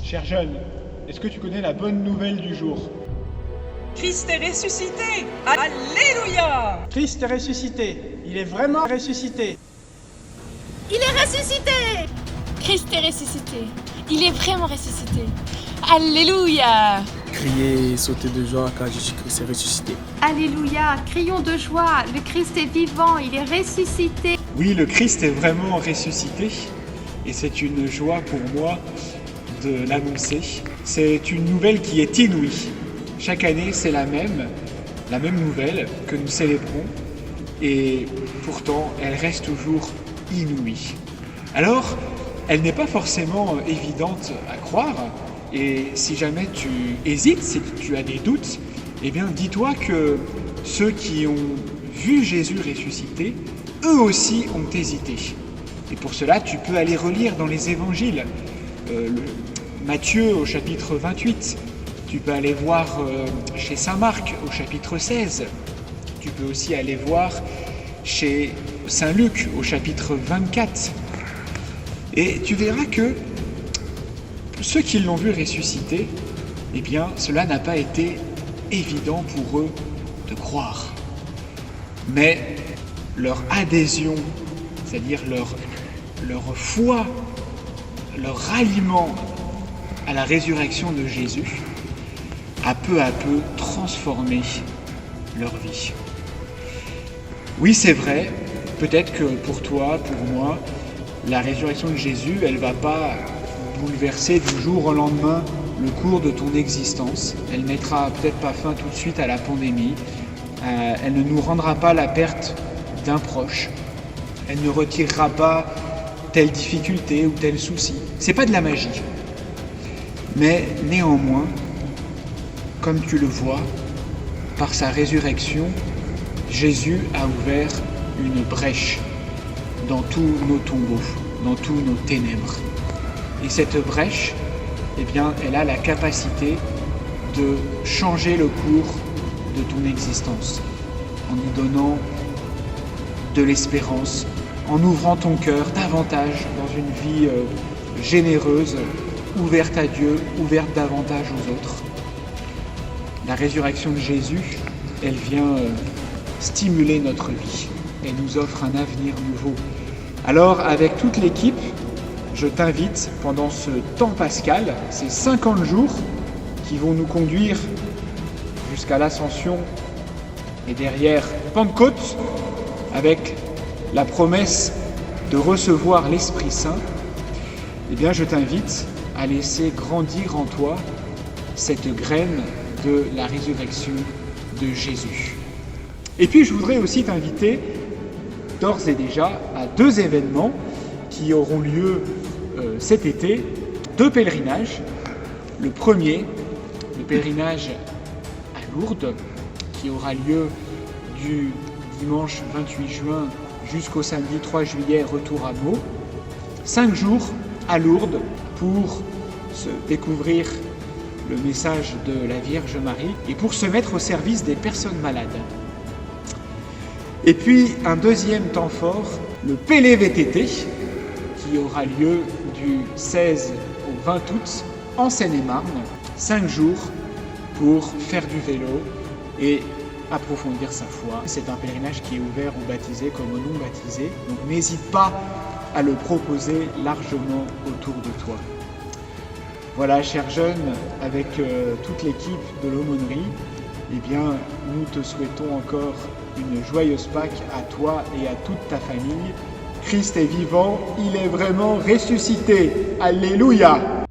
Cher jeune, est-ce que tu connais la bonne nouvelle du jour? Christ est ressuscité! Alléluia! Christ est ressuscité. Il est vraiment ressuscité. Il est ressuscité! Christ est ressuscité. Il est vraiment ressuscité. Alléluia! Criez et sautez de joie car Jésus-Christ est ressuscité. Alléluia! Crions de joie! Le Christ est vivant, il est ressuscité! Oui, le Christ est vraiment ressuscité. Et c'est une joie pour moi de l'annoncer. C'est une nouvelle qui est inouïe. Chaque année, c'est la même nouvelle que nous célébrons. Et pourtant, elle reste toujours inouïe. Alors, elle n'est pas forcément évidente à croire. Et si jamais tu hésites, si tu as des doutes, eh bien, dis-toi que ceux qui ont vu Jésus ressuscité, eux aussi ont hésité. Et pour cela, tu peux aller relire dans les évangiles. Matthieu au chapitre 28, tu peux aller voir chez saint Marc au chapitre 16, tu peux aussi aller voir chez saint Luc au chapitre 24. Et tu verras que ceux qui l'ont vu ressusciter, eh bien, cela n'a pas été évident pour eux de croire. Mais leur adhésion, c'est-à-dire leur foi, leur ralliement à la résurrection de Jésus, a peu à peu transformé leur vie. Oui, c'est vrai, peut-être que pour toi, pour moi, la résurrection de Jésus, elle ne va pas bouleverser du jour au lendemain le cours de ton existence. Elle ne mettra peut-être pas fin tout de suite à la pandémie. Elle ne nous rendra pas la perte d'un proche. Elle ne retirera pas telle difficulté ou tel souci. C'est pas de la magie. Mais néanmoins, comme tu le vois, par sa résurrection, Jésus a ouvert une brèche dans tous nos tombeaux, dans tous nos ténèbres. Et cette brèche, eh bien, elle a la capacité de changer le cours de ton existence, en y donnant de l'espérance, en ouvrant ton cœur davantage dans une vie généreuse, ouverte à Dieu, ouverte davantage aux autres. La résurrection de Jésus, elle vient stimuler notre vie et nous offre un avenir nouveau. Alors, avec toute l'équipe, je t'invite pendant ce temps pascal, ces 50 jours qui vont nous conduire jusqu'à l'Ascension et derrière Pentecôte, avec la promesse de recevoir l'Esprit Saint, eh bien, je t'invite à laisser grandir en toi cette graine de la résurrection de Jésus. Et puis, je voudrais aussi t'inviter d'ores et déjà à 2 événements qui auront lieu cet été, 2 pèlerinages. Le premier, le pèlerinage à Lourdes, qui aura lieu du dimanche 28 juin jusqu'au samedi 3 juillet, retour à Meaux. 5 jours à Lourdes pour se découvrir le message de la Vierge Marie et pour se mettre au service des personnes malades. Et puis un deuxième temps fort, le PLVTT, qui aura lieu du 16 au 20 août en Seine-et-Marne. 5 jours pour faire du vélo et approfondir sa foi. C'est un pèlerinage qui est ouvert aux baptisés comme aux non-baptisés, donc n'hésite pas à le proposer largement autour de toi. Voilà, chers jeunes, avec toute l'équipe de l'aumônerie, eh bien, nous te souhaitons encore une joyeuse Pâques à toi et à toute ta famille. Christ est vivant, il est vraiment ressuscité. Alléluia!